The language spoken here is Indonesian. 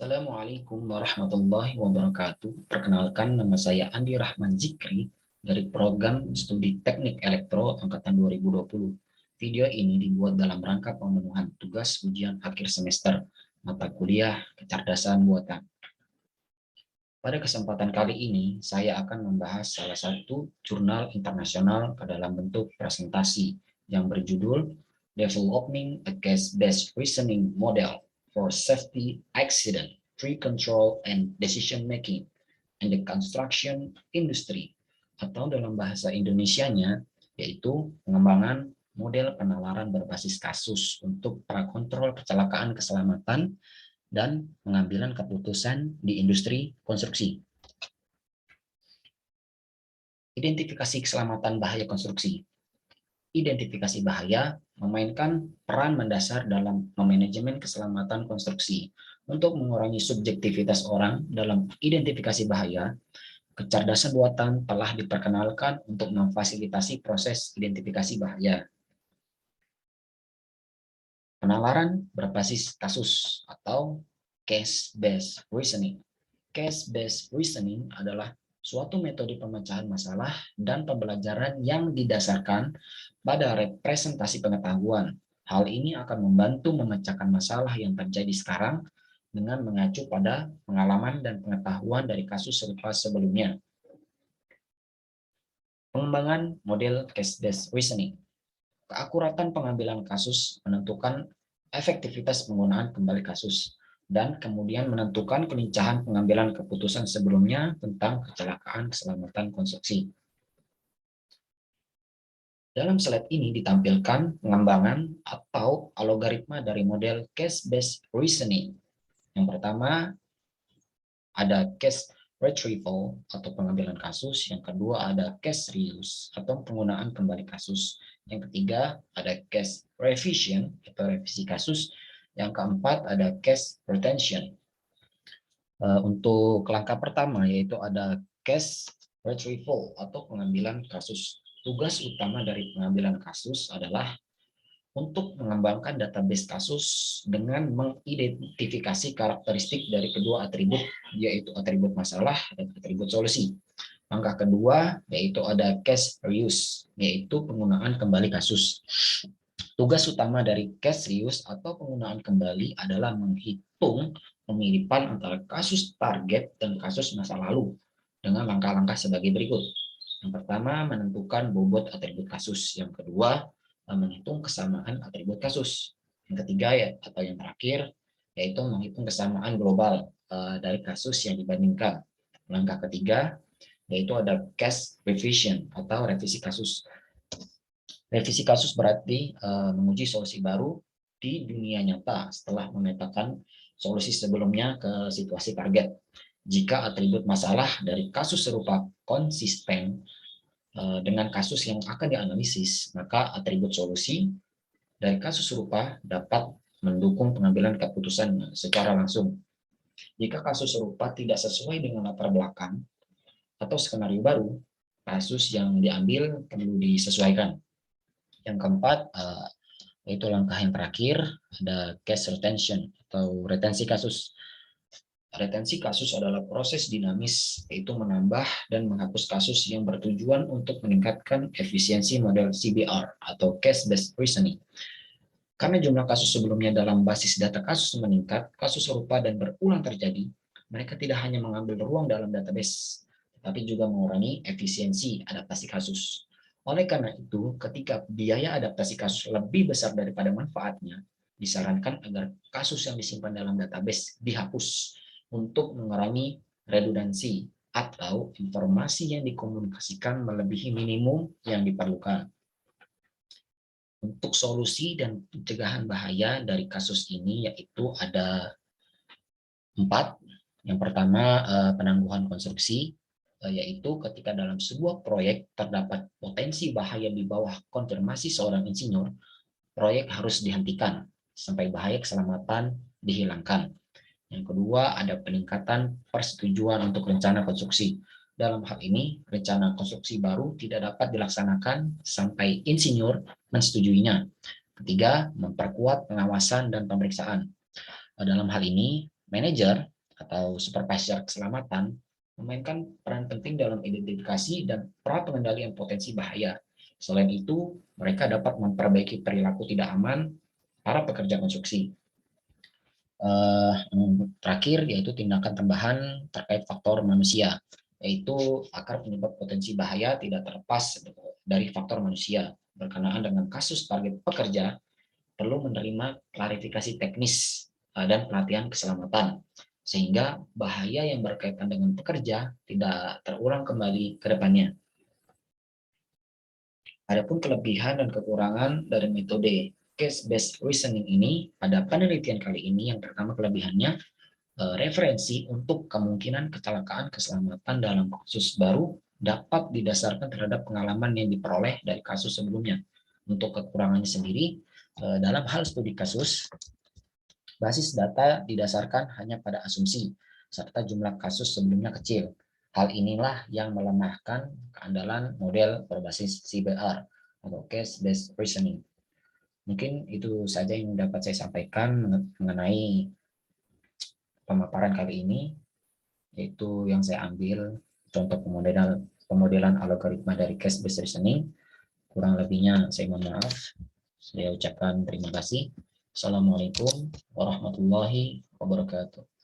Assalamualaikum warahmatullahi wabarakatuh. Perkenalkan, nama saya Andi Rahman Zikri dari program studi Teknik Elektro angkatan 2020. Video ini dibuat dalam rangka pemenuhan tugas ujian akhir semester mata kuliah kecerdasan buatan. Pada kesempatan kali ini, saya akan membahas salah satu jurnal internasional ke dalam bentuk presentasi yang berjudul Developing a Case-Based Reasoning Model for Safety, Accident, Tree Control, and Decision Making in the Construction Industry, atau dalam bahasa Indonesianya, yaitu pengembangan model penalaran berbasis kasus untuk prakontrol kecelakaan keselamatan dan pengambilan keputusan di industri konstruksi. Identifikasi keselamatan bahaya konstruksi. Identifikasi bahaya memainkan peran mendasar dalam memanajemen keselamatan konstruksi. Untuk mengurangi subjektivitas orang dalam identifikasi bahaya, kecerdasan buatan telah diperkenalkan untuk memfasilitasi proses identifikasi bahaya. Penalaran berbasis kasus atau case-based reasoning. Case-based reasoning adalah suatu metode pemecahan masalah dan pembelajaran yang didasarkan pada representasi pengetahuan. Hal ini akan membantu memecahkan masalah yang terjadi sekarang dengan mengacu pada pengalaman dan pengetahuan dari kasus serupa sebelumnya. Pengembangan model case-based reasoning. Keakuratan pengambilan kasus menentukan efektivitas penggunaan kembali kasus, dan kemudian menentukan kelincahan pengambilan keputusan sebelumnya tentang kecelakaan keselamatan konstruksi. Dalam slide ini ditampilkan pengembangan atau algoritma dari model case-based reasoning. Yang pertama, ada case retrieval atau pengambilan kasus. Yang kedua ada case reuse atau penggunaan kembali kasus. Yang ketiga ada case revision atau revisi kasus. Yang keempat ada case retention. Untuk langkah pertama yaitu ada case retrieval atau pengambilan kasus. Tugas utama dari pengambilan kasus adalah untuk mengembangkan database kasus dengan mengidentifikasi karakteristik dari kedua atribut, yaitu atribut masalah dan atribut solusi. Langkah kedua yaitu ada case reuse, yaitu penggunaan kembali kasus. Tugas utama dari case reuse atau penggunaan kembali adalah menghitung pemiripan antara kasus target dan kasus masa lalu dengan langkah-langkah sebagai berikut. Yang pertama, menentukan bobot atribut kasus. Yang kedua, menghitung kesamaan atribut kasus. Yang ketiga ya atau yang terakhir yaitu menghitung kesamaan global dari kasus yang dibandingkan. Langkah ketiga yaitu ada case revision atau revisi kasus. Revisi kasus berarti menguji solusi baru di dunia nyata setelah memetakan solusi sebelumnya ke situasi target. Jika atribut masalah dari kasus serupa konsisten dengan kasus yang akan dianalisis, maka atribut solusi dari kasus serupa dapat mendukung pengambilan keputusan secara langsung. Jika kasus serupa tidak sesuai dengan latar belakang atau skenario baru, kasus yang diambil perlu disesuaikan. Yang keempat, yaitu langkah yang terakhir, ada case retention atau retensi kasus. Retensi kasus adalah proses dinamis, yaitu menambah dan menghapus kasus yang bertujuan untuk meningkatkan efisiensi model CBR atau case-based reasoning. Karena jumlah kasus sebelumnya dalam basis data kasus meningkat, kasus serupa dan berulang terjadi, mereka tidak hanya mengambil ruang dalam database, tetapi juga mengurangi efisiensi adaptasi kasus. Oleh karena itu, ketika biaya adaptasi kasus lebih besar daripada manfaatnya, disarankan agar kasus yang disimpan dalam database dihapus untuk mengurangi redundansi atau informasi yang dikomunikasikan melebihi minimum yang diperlukan. Untuk solusi dan pencegahan bahaya dari kasus ini yaitu ada 4. Yang pertama, penangguhan konstruksi, yaitu ketika dalam sebuah proyek terdapat potensi bahaya di bawah konfirmasi seorang insinyur, proyek harus dihentikan sampai bahaya keselamatan dihilangkan. Yang kedua, ada peningkatan persetujuan untuk rencana konstruksi. Dalam hal ini, rencana konstruksi baru tidak dapat dilaksanakan sampai insinyur mensetujuinya. Ketiga, memperkuat pengawasan dan pemeriksaan. Dalam hal ini, manajer atau supervisor keselamatan memainkan peran penting dalam identifikasi dan pra-pengendalian potensi bahaya. Selain itu, mereka dapat memperbaiki perilaku tidak aman para pekerja konstruksi. Terakhir, yaitu tindakan tambahan terkait faktor manusia, yaitu akar penyebab potensi bahaya tidak terlepas dari faktor manusia. Berkenaan dengan kasus target pekerja, perlu menerima klarifikasi teknis dan pelatihan keselamatan, sehingga bahaya yang berkaitan dengan pekerja tidak terulang kembali ke depannya. Adapun kelebihan dan kekurangan dari metode case-based reasoning ini, pada penelitian kali ini yang pertama kelebihannya, referensi untuk kemungkinan kecelakaan keselamatan dalam kasus baru dapat didasarkan terhadap pengalaman yang diperoleh dari kasus sebelumnya. Untuk kekurangannya sendiri, dalam hal studi kasus, basis data didasarkan hanya pada asumsi, serta jumlah kasus sebelumnya kecil. Hal inilah yang melemahkan keandalan model berbasis CBR atau Case-Based Reasoning. Mungkin itu saja yang dapat saya sampaikan mengenai pemaparan kali ini, yaitu yang saya ambil contoh pemodelan algoritma dari Case-Based Reasoning. Kurang lebihnya saya mohon maaf. Saya ucapkan terima kasih. Assalamualaikum warahmatullahi wabarakatuh.